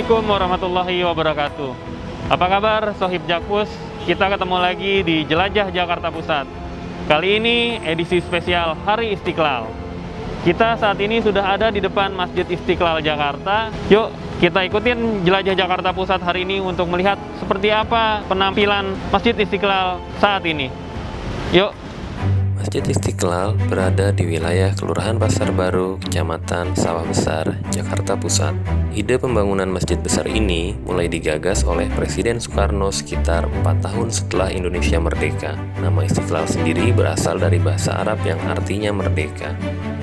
Assalamualaikum warahmatullahi wabarakatuh. Apa kabar Sohib Jakpus? Kita ketemu lagi di Jelajah Jakarta Pusat. Kali ini edisi spesial Hari Istiqlal. Kita saat ini sudah ada di depan Masjid Istiqlal Jakarta. Yuk kita ikutin Jelajah Jakarta Pusat hari ini untuk melihat seperti apa penampilan Masjid Istiqlal saat ini. Yuk. Masjid Istiqlal berada di wilayah Kelurahan Pasar Baru, Kecamatan Sawah Besar, Jakarta Pusat. Ide pembangunan masjid besar ini mulai digagas oleh Presiden Soekarno sekitar 4 tahun setelah Indonesia merdeka. Nama Istiqlal sendiri berasal dari bahasa Arab yang artinya merdeka.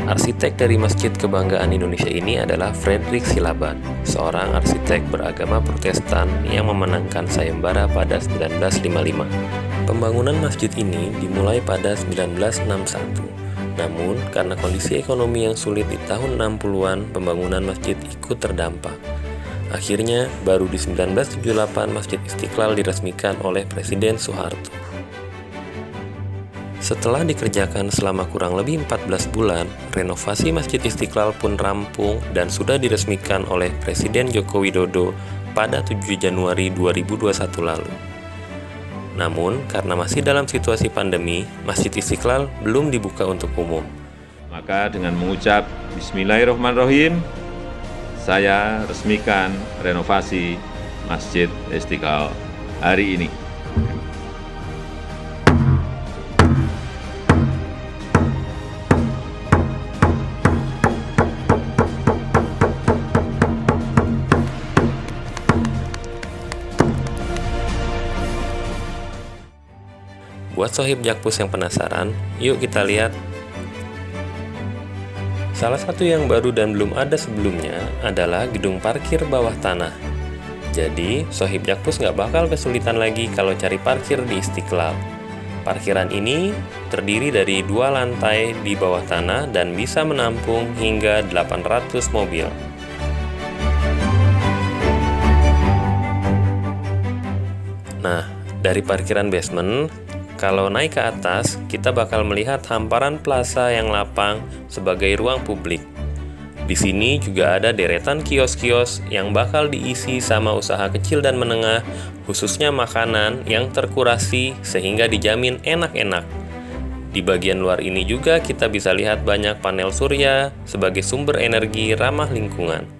Arsitek dari Masjid Kebanggaan Indonesia ini adalah Frederick Silaban, seorang arsitek beragama Protestan yang memenangkan sayembara pada 1955. Pembangunan masjid ini dimulai pada 1961. Namun, karena kondisi ekonomi yang sulit di tahun 60-an, pembangunan masjid ikut terdampak. Akhirnya, baru di 1978 Masjid Istiqlal diresmikan oleh Presiden Soeharto. Setelah dikerjakan selama kurang lebih 14 bulan, renovasi Masjid Istiqlal pun rampung dan sudah diresmikan oleh Presiden Joko Widodo pada 7 Januari 2021 lalu. Namun, karena masih dalam situasi pandemi, Masjid Istiqlal belum dibuka untuk umum. Maka dengan mengucap Bismillahirrahmanirrahim, saya resmikan renovasi Masjid Istiqlal hari ini. Buat Sohib Jakpus yang penasaran, yuk kita lihat. Salah satu yang baru dan belum ada sebelumnya adalah gedung parkir bawah tanah. Jadi, Sohib Jakpus nggak bakal kesulitan lagi kalau cari parkir di Istiqlal. Parkiran ini terdiri dari 2 lantai di bawah tanah dan bisa menampung hingga 800 mobil. Nah, dari parkiran basement, kalau naik ke atas, kita bakal melihat hamparan plaza yang lapang sebagai ruang publik. Di sini juga ada deretan kios-kios yang bakal diisi sama usaha kecil dan menengah, khususnya makanan yang terkurasi sehingga dijamin enak-enak. Di bagian luar ini juga kita bisa lihat banyak panel surya sebagai sumber energi ramah lingkungan.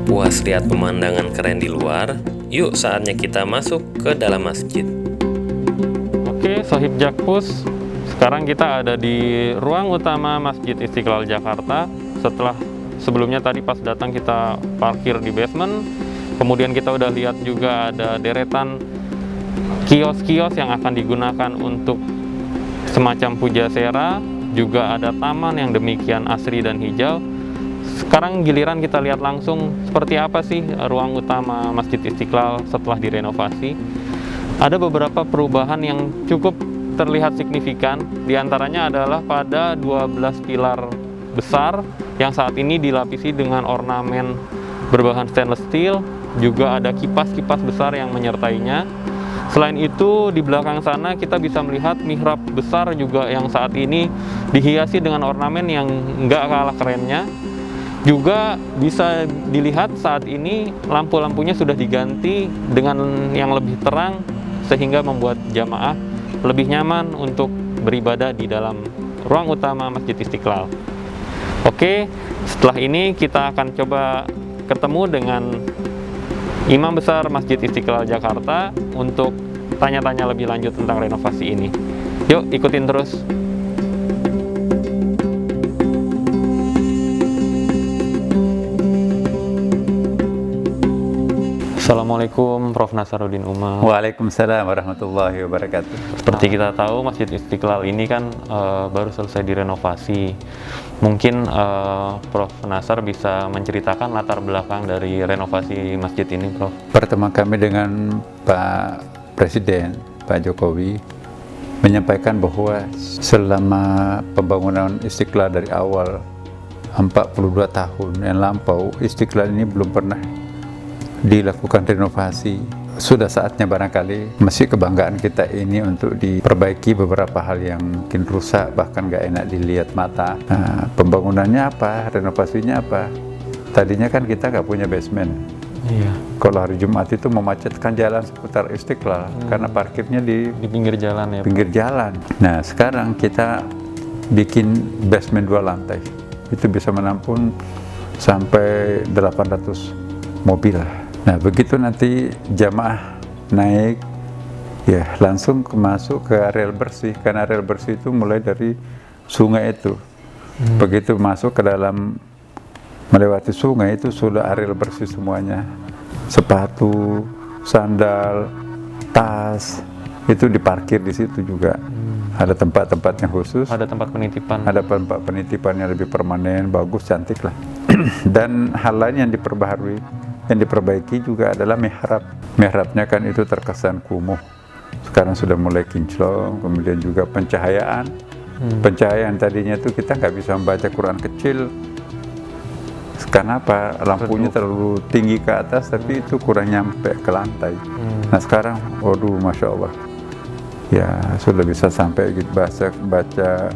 Puas lihat pemandangan keren di luar, yuk saatnya kita masuk ke dalam masjid. Oke, Sohib Jakpus, sekarang kita ada di ruang utama Masjid Istiqlal Jakarta. Setelah sebelumnya tadi pas datang kita parkir di basement, kemudian kita udah lihat juga ada deretan kios-kios yang akan digunakan untuk semacam pujasera, juga ada taman yang demikian asri dan hijau. Sekarang giliran kita lihat langsung seperti apa sih ruang utama Masjid Istiqlal setelah direnovasi. Ada beberapa perubahan yang cukup terlihat signifikan. Di antaranya adalah pada 12 pilar besar yang saat ini dilapisi dengan ornamen berbahan stainless steel. Juga ada kipas-kipas besar yang menyertainya. Selain itu, di belakang sana kita bisa melihat mihrab besar juga yang saat ini dihiasi dengan ornamen yang nggak kalah kerennya. Juga bisa dilihat saat ini lampu-lampunya sudah diganti dengan yang lebih terang sehingga membuat jamaah lebih nyaman untuk beribadah di dalam ruang utama Masjid Istiqlal. Oke, setelah ini kita akan coba ketemu dengan Imam Besar Masjid Istiqlal Jakarta untuk tanya-tanya lebih lanjut tentang renovasi ini. Yuk ikutin terus. Assalamualaikum Prof. Nasaruddin Umar. Waalaikumsalam warahmatullahi wabarakatuh. Seperti kita tahu Masjid Istiqlal ini kan baru selesai direnovasi. Mungkin Prof. Nasar bisa menceritakan latar belakang dari renovasi masjid ini, Prof. Pertemuan kami dengan Pak Presiden, Pak Jokowi, menyampaikan bahwa selama pembangunan Istiqlal dari awal 42 tahun yang lampau, Istiqlal ini belum pernah dilakukan renovasi sudah saatnya barangkali masih kebanggaan kita ini untuk diperbaiki beberapa hal yang mungkin rusak, bahkan gak enak dilihat mata. Nah, pembangunannya apa, renovasinya apa? Tadinya kan kita gak punya basement. Iya. Kalau hari Jumat itu memacetkan jalan seputar Istiqlal karena parkirnya di Di pinggir jalan ya, Pak? pinggir jalan. Nah, sekarang kita bikin basement 2 lantai. Itu bisa menampung sampai 800 mobil. Nah, begitu nanti jamaah naik, ya langsung masuk ke areal bersih. Karena areal bersih itu mulai dari sungai itu. Begitu masuk ke dalam, melewati sungai itu sudah areal bersih semuanya. Sepatu, sandal, tas, itu diparkir di situ juga. Ada tempat-tempatnya khusus. Ada tempat penitipan. Ada tempat penitipan yang lebih permanen, bagus, cantik lah. Dan hal lain yang diperbaharui, yang diperbaiki juga adalah mihrab. Mihrabnya kan itu terkesan kumuh. Sekarang sudah mulai kinclong, kemudian juga pencahayaan. Pencahayaan tadinya itu kita nggak bisa membaca Quran kecil. Karena apa? Lampunya terlalu tinggi ke atas, tapi itu kurang nyampe ke lantai. Nah sekarang, waduh, Masya Allah. Ya sudah bisa sampai gitu, baca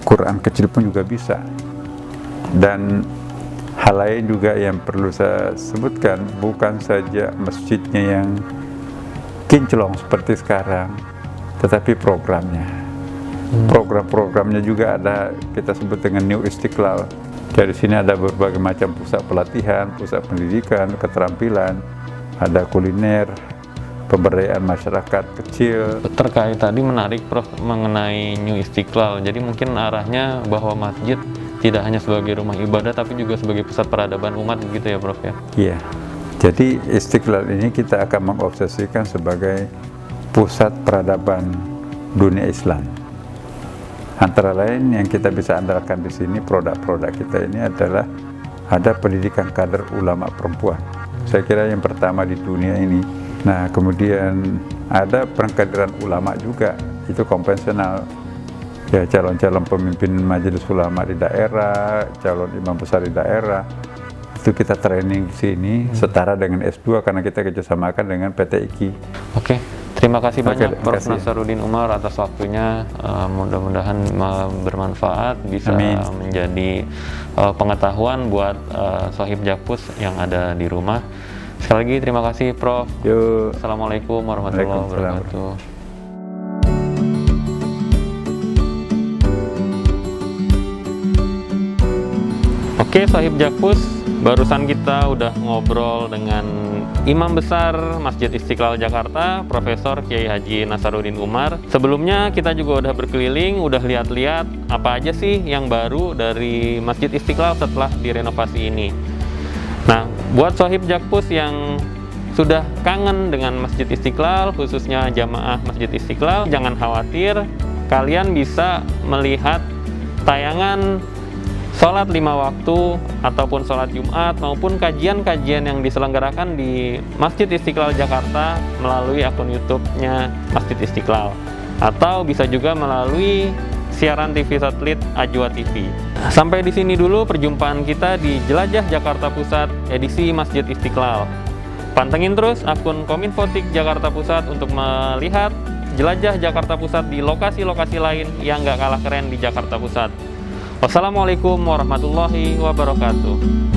Quran kecil pun juga bisa. Dan hal lain juga yang perlu saya sebutkan, bukan saja masjidnya yang kinclong seperti sekarang, tetapi programnya. Program-programnya juga ada, kita sebut dengan New Istiqlal. Dari sini ada berbagai macam pusat pelatihan, pusat pendidikan, keterampilan, ada kuliner, pemberdayaan masyarakat kecil. Terkait tadi menarik Prof mengenai New Istiqlal. Jadi mungkin arahnya bahwa masjid tidak hanya sebagai rumah ibadah tapi juga sebagai pusat peradaban umat begitu ya Prof ya? Iya. Jadi Istiqlal ini kita akan mengobsesikan sebagai pusat peradaban dunia Islam. Antara lain yang kita bisa andalkan di sini, produk-produk kita ini adalah ada pendidikan kader ulama perempuan. Saya kira yang pertama di dunia ini. Nah, kemudian ada pengkaderan ulama juga, itu konvensional. Ya, calon-calon pemimpin majelis ulama di daerah, calon imam besar di daerah, itu kita training di sini setara dengan S2 karena kita kerjasamakan dengan PT IKI. Oke, terima kasih banyak terima Prof kasih. Nasaruddin Umar atas waktunya. Mudah-mudahan bermanfaat, bisa Amin. menjadi pengetahuan buat Sohib Jakpus yang ada di rumah. Sekali lagi terima kasih Prof. Yuk. Assalamualaikum warahmatullahi Waalaikumsalam. wabarakatuh. Oke, Sohib Jakpus, barusan kita udah ngobrol dengan Imam Besar Masjid Istiqlal Jakarta, Profesor Kiai Haji Nasaruddin Umar. Sebelumnya kita juga udah berkeliling, udah lihat-lihat apa aja sih yang baru dari Masjid Istiqlal setelah direnovasi ini. Nah, buat Sohib Jakpus yang sudah kangen dengan Masjid Istiqlal, khususnya jamaah Masjid Istiqlal, jangan khawatir, kalian bisa melihat tayangan sholat 5 waktu ataupun sholat Jumat maupun kajian-kajian yang diselenggarakan di Masjid Istiqlal Jakarta melalui akun YouTube-nya Masjid Istiqlal, atau bisa juga melalui siaran TV satelit Ajwa TV. Sampai di sini dulu perjumpaan kita di Jelajah Jakarta Pusat edisi Masjid Istiqlal. Pantengin terus akun Kominfotik Jakarta Pusat untuk melihat jelajah Jakarta Pusat di lokasi-lokasi lain yang gak kalah keren di Jakarta Pusat. Wassalamualaikum warahmatullahi wabarakatuh.